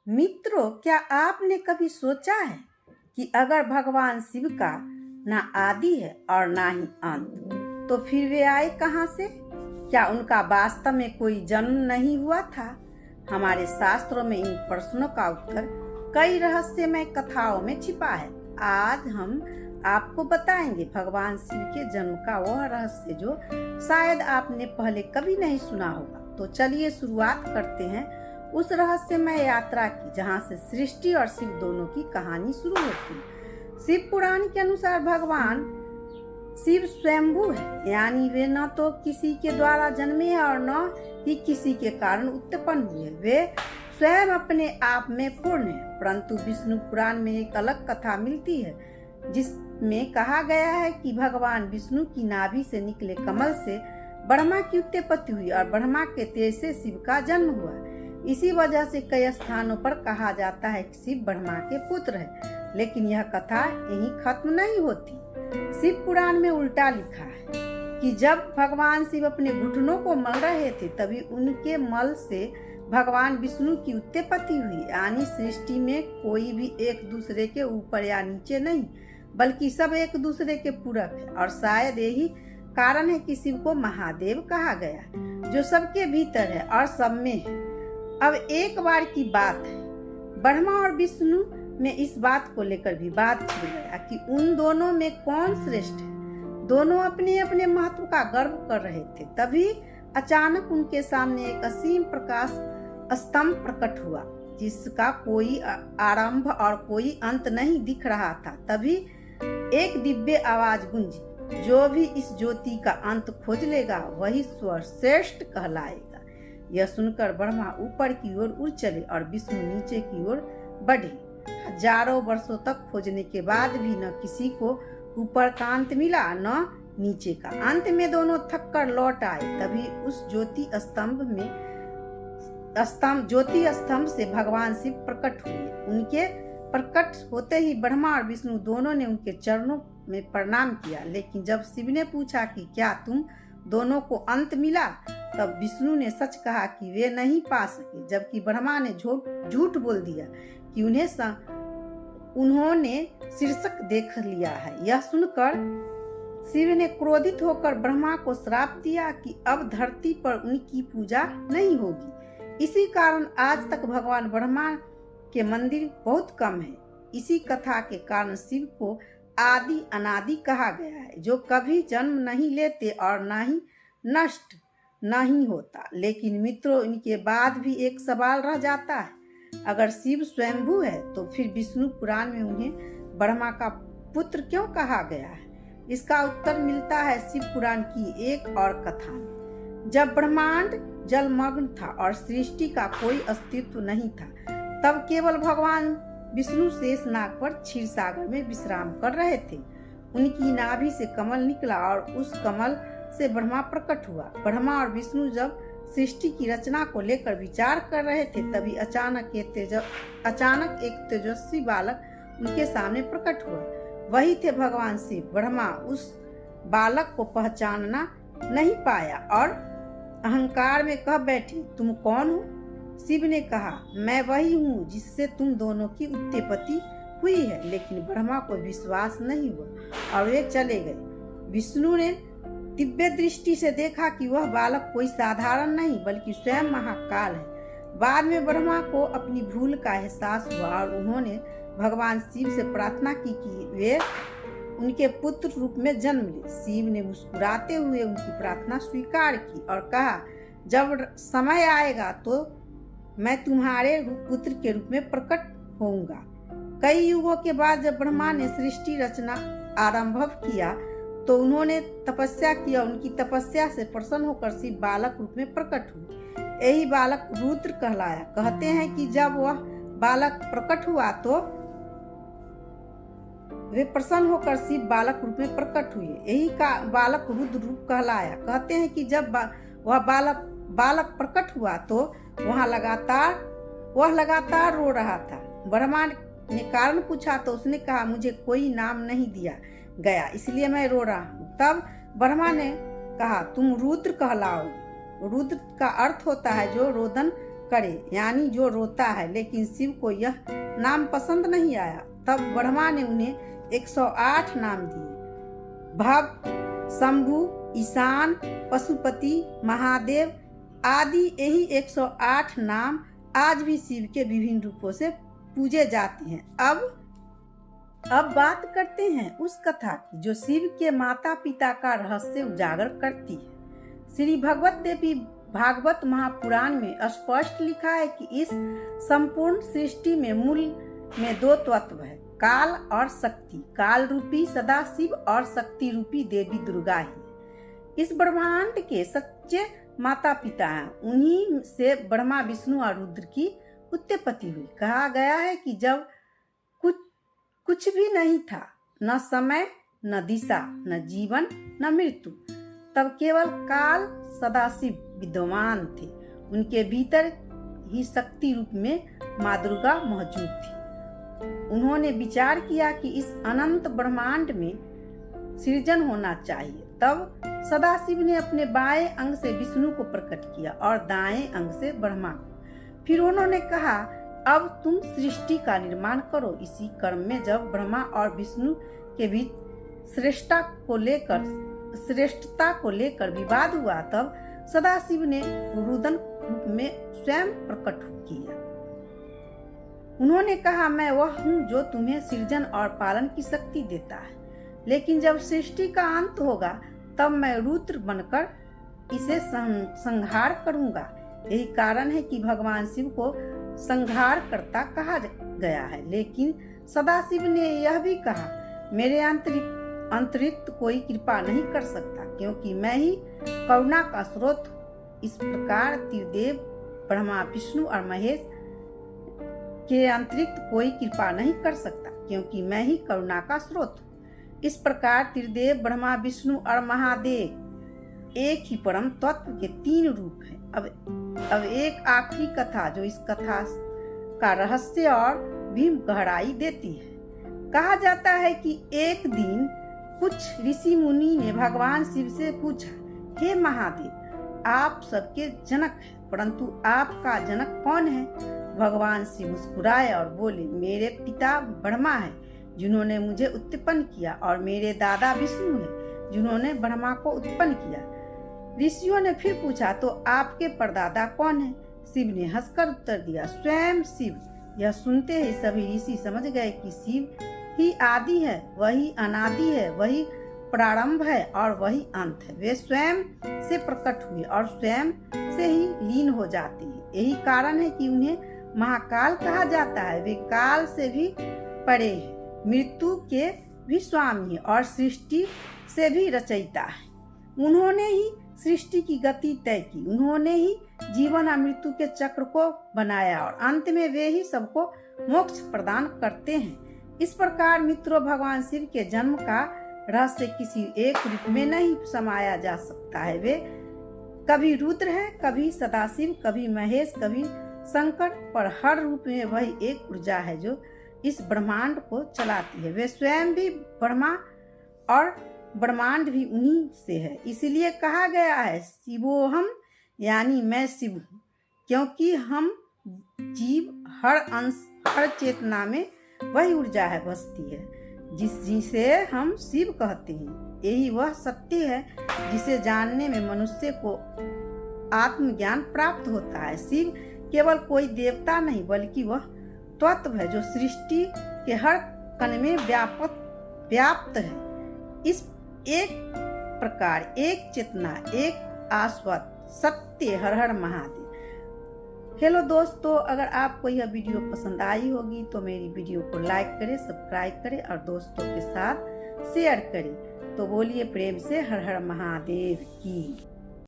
मित्रों, क्या आपने कभी सोचा है कि अगर भगवान शिव का ना आदि है और ना ही अंत, तो फिर वे आए कहाँ से? क्या उनका वास्तव में कोई जन्म नहीं हुआ था? हमारे शास्त्रों में इन प्रश्नों का उत्तर कई रहस्यमय कथाओं में छिपा है। आज हम आपको बताएंगे भगवान शिव के जन्म का वह रहस्य जो शायद आपने पहले कभी नहीं सुना होगा। तो चलिए शुरुआत करते हैं उस रहस्यमय यात्रा की जहाँ से सृष्टि और शिव दोनों की कहानी शुरू होती है। शिव पुराण के अनुसार भगवान शिव स्वयंभू है, यानी वे न तो किसी के द्वारा जन्मे हैं और न ही किसी के कारण उत्पन्न हुए। वे स्वयं अपने आप में पूर्ण है। परंतु विष्णु पुराण में एक अलग कथा मिलती है जिसमें कहा गया है कि भगवान विष्णु की नाभि से निकले कमल से ब्रह्मा की उत्पत्ति हुई और ब्रह्मा के तेज से शिव का जन्म हुआ। इसी वजह से कई स्थानों पर कहा जाता है कि शिव ब्रह्मा के पुत्र है। लेकिन यह कथा यहीं खत्म नहीं होती। शिव पुराण में उल्टा लिखा है कि जब भगवान शिव अपने घुटनों को मल रहे थे तभी उनके मल से भगवान विष्णु की उत्पत्ति हुई। यानी सृष्टि में कोई भी एक दूसरे के ऊपर या नीचे नहीं, बल्कि सब एक दूसरे के पूरक है। और शायद यही कारण है कि शिव को महादेव कहा गया, जो सबके भीतर है और सब में है। अब एक बार की बात है, ब्रह्मा और विष्णु में इस बात को लेकर भी बात छिड़ गया कि उन दोनों में कौन श्रेष्ठ है। दोनों अपने अपने महत्व का गर्व कर रहे थे। तभी अचानक उनके सामने एक असीम प्रकाश स्तंभ प्रकट हुआ, जिसका कोई आरंभ और कोई अंत नहीं दिख रहा था। तभी एक दिव्य आवाज गूंजी, जो भी इस ज्योति का अंत खोज लेगा वही सर्वश्रेष्ठ कहलाएगा। यह सुनकर ब्रह्मा ऊपर की ओर उड़ चले और विष्णु नीचे की ओर बढ़े। हजारों वर्षों तक खोजने के बाद भी न किसी को ऊपर का अंत मिला न नीचे का। अंत में दोनों थक कर लौट आए। तभी उस ज्योति स्तंभ से भगवान शिव प्रकट हुए। उनके प्रकट होते ही ब्रह्मा और विष्णु दोनों ने उनके चरणों में प्रणाम किया। लेकिन जब शिव ने पूछा कि क्या तुम दोनों को अंत मिला, तब विष्णु ने सच कहा कि वे नहीं पा सके, जबकि ब्रह्मा ने झूठ बोल दिया कि उन्होंने शीर्षक देख लिया है। यह सुनकर शिव ने क्रोधित होकर ब्रह्मा को श्राप दिया कि अब धरती पर उनकी पूजा नहीं होगी। इसी कारण आज तक भगवान ब्रह्मा के मंदिर बहुत कम है। इसी कथा के कारण शिव को आदि अनादि कहा गया है, जो कभी जन्म नहीं लेते और ना ही नष्ट नहीं होता। लेकिन मित्रों, इनके बाद भी एक सवाल रह जाता है, अगर शिव स्वयंभू है तो फिर विष्णु पुराण में उन्हें ब्रह्मा का पुत्र क्यों कहा गया है? इसका उत्तर मिलता है शिव पुराण की एक और कथा में। जब ब्रह्मांड जलमग्न था और सृष्टि का कोई अस्तित्व नहीं था, तब केवल भगवान विष्णु शेषनाग पर क्षीर सागर में विश्राम कर रहे थे। उनकी नाभि से कमल निकला और उस कमल से ब्रह्मा प्रकट हुआ। ब्रह्मा और विष्णु जब सृष्टि की रचना को लेकर विचार कर रहे थे, तभी अचानक एक तेजस्वी बालक उनके सामने प्रकट हुआ। वही थे भगवान शिव। ब्रह्मा उस बालक को पहचानना नहीं पाया और अहंकार में कह बैठे, तुम कौन हो? शिव ने कहा, मैं वही हूँ जिससे तुम दोनों की उत्पत्ति हुई है। लेकिन ब्रह्मा को विश्वास नहीं हुआ और वे चले गए। विष्णु ने दिव्य दृष्टि से देखा कि वह बालक कोई साधारण नहीं बल्कि स्वयं महाकाल है। बाद में ब्रह्मा को अपनी भूल का एहसास हुआ और उन्होंने भगवान शिव से प्रार्थना की कि वे उनके पुत्र रूप में जन्म ले। शिव ने मुस्कुराते हुए उनकी प्रार्थना स्वीकार की और कहा, जब समय आएगा तो मैं तुम्हारे पुत्र के रूप में प्रकट होऊंगा। कई युगों के बाद जब ब्रह्मा ने सृष्टि रचना आरंभ किया तो उन्होंने तपस्या किया। उनकी तपस्या से प्रसन्न होकर शिव बालक रूप में प्रकट हुए। यही बालक रुद्र कहलाया। कहते हैं कि जब वह बालक प्रकट हुआ तो वे प्रसन्न होकर शिव बालक रूप में प्रकट हुए। यही का बालक रुद्र रूप कहलाया। कहते हैं कि जब वह बालक प्रकट हुआ तो वह लगातार रो रहा था। ब्रह्मा ने कारण पूछा तो उसने कहा, मुझे कोई नाम नहीं दिया गया इसलिए मैं रो रहा हूँ। तब ब्रह्मा ने कहा, तुम रुद्र कहलाओगे। रुद्र का अर्थ होता है जो रोदन करे, यानी जो रोता है। लेकिन शिव को यह नाम पसंद नहीं आया। तब ब्रह्मा ने उन्हें 108 नाम दिए। भव, शंभु, ईशान, पशुपति, महादेव आदि यही 108 नाम आज भी शिव के विभिन्न रूपों से पूजे जाते हैं। अब बात करते हैं उस कथा की जो शिव के माता पिता का रहस्य उजागर करती है। श्री भगवत देवी भागवत महापुराण में स्पष्ट लिखा है कि इस संपूर्ण सृष्टि में मूल में 2 तत्व है, काल और शक्ति। काल रूपी सदाशिव और शक्ति रूपी देवी दुर्गा ही इस ब्रह्मांड के सच्चे माता पिता हैं। उन्हीं से ब्रह्मा, विष्णु और रुद्र की उत्पत्ति हुई। कहा गया है कि जब कुछ भी नहीं था, न समय, न दिशा, न जीवन, न मृत्यु, तब केवल काल सदाशिव विद्यमान थे। उनके भीतर ही शक्ति रूप में माँ दुर्गा मौजूद थी। उन्होंने विचार किया कि इस अनंत ब्रह्मांड में सृजन होना चाहिए। तब सदाशिव ने अपने बाएं अंग से विष्णु को प्रकट किया और दाएं अंग से ब्रह्मा को। फिर उन्होंने कहा, अब तुम सृष्टि का निर्माण करो। इसी क्रम में जब ब्रह्मा और विष्णु के बीच श्रेष्ठता को लेकर विवाद हुआ, तब सदाशिव ने रुदन रूप में स्वयं प्रकट किया। उन्होंने कहा, मैं वह हूँ जो तुम्हें सृजन और पालन की शक्ति देता है, लेकिन जब सृष्टि का अंत होगा तब मैं रुद्र बनकर इसे संहार करूंगा। यही कारण है कि भगवान शिव को संहार करता कहा गया है। लेकिन सदाशिव ने यह भी कहा, मेरे अंतरिक्त कोई कृपा नहीं कर सकता, क्योंकि मैं ही करुणा का स्रोत हूँ। इस प्रकार त्रिदेव ब्रह्मा, विष्णु और महेश के अतिरिक्त कोई कृपा नहीं कर सकता, क्योंकि मैं ही करुणा का स्रोत हूँ। इस प्रकार त्रिदेव ब्रह्मा, विष्णु और महादेव एक ही परम तत्व के 3 रूप हैं। अब एक आखिरी कथा जो इस कथा का रहस्य और भी गहराई देती है। कहा जाता है कि एक दिन कुछ ऋषि मुनि ने भगवान शिव से पूछा, हे महादेव, आप सबके जनक हैं, परंतु आपका जनक कौन है? भगवान शिव मुस्कुराए और बोले, मेरे पिता ब्रह्मा है जिन्होंने मुझे उत्पन्न किया, और मेरे दादा विष्णु है जिन्होंने ब्रह्मा को उत्पन्न किया। ऋषियों ने फिर पूछा, तो आपके परदादा कौन है? शिव ने हंसकर उत्तर दिया, स्वयं शिव। यह सुनते ही सभी ऋषि समझ गए कि शिव ही आदि है, वही अनादि है, वही प्रारंभ है और वही अंत है। वे स्वयं से प्रकट हुए और स्वयं से ही लीन हो जाते हैं। यही कारण है कि उन्हें महाकाल कहा जाता है। वे काल से भी परे हैं, मृत्यु के भी स्वामी है और सृष्टि से भी रचयिता है। उन्होंने ही सृष्टि की गति तय की, उन्होंने ही जीवन और मृत्यु के चक्र को बनाया और अंत में वे ही सबको मोक्ष प्रदान करते हैं। इस प्रकार मित्रों, भगवान शिव के जन्म का रहस्य किसी एक रूप में नहीं समाया जा सकता है। वे कभी रुद्र हैं, कभी सदाशिव, कभी महेश, कभी शंकर, पर हर रूप में वही एक ऊर्जा है जो इस ब्रह्मांड को चलाती है। वे स्वयं भी ब्रह्मा और ब्रह्मांड भी उन्हीं से है। इसलिए कहा गया है, शिवोहम, यानी मैं शिव हूँ, क्योंकि हम जीव हर अंश, हर चेतना में वही ऊर्जा है बसती है जिसे हम शिव कहते हैं। यही वह सत्य है जिसे जानने में मनुष्य को आत्मज्ञान प्राप्त होता है। शिव केवल कोई देवता नहीं, बल्कि वह तत्व है जो सृष्टि के हर कण में व्याप्त है। इस एक प्रकार, एक चेतना, एक आश्वत सत्य। हर हर महादेव। हेलो दोस्तों, अगर आपको यह वीडियो पसंद आई होगी तो मेरी वीडियो को लाइक करें, सब्सक्राइब करें और दोस्तों के साथ शेयर करें। तो बोलिए प्रेम से हर हर महादेव की।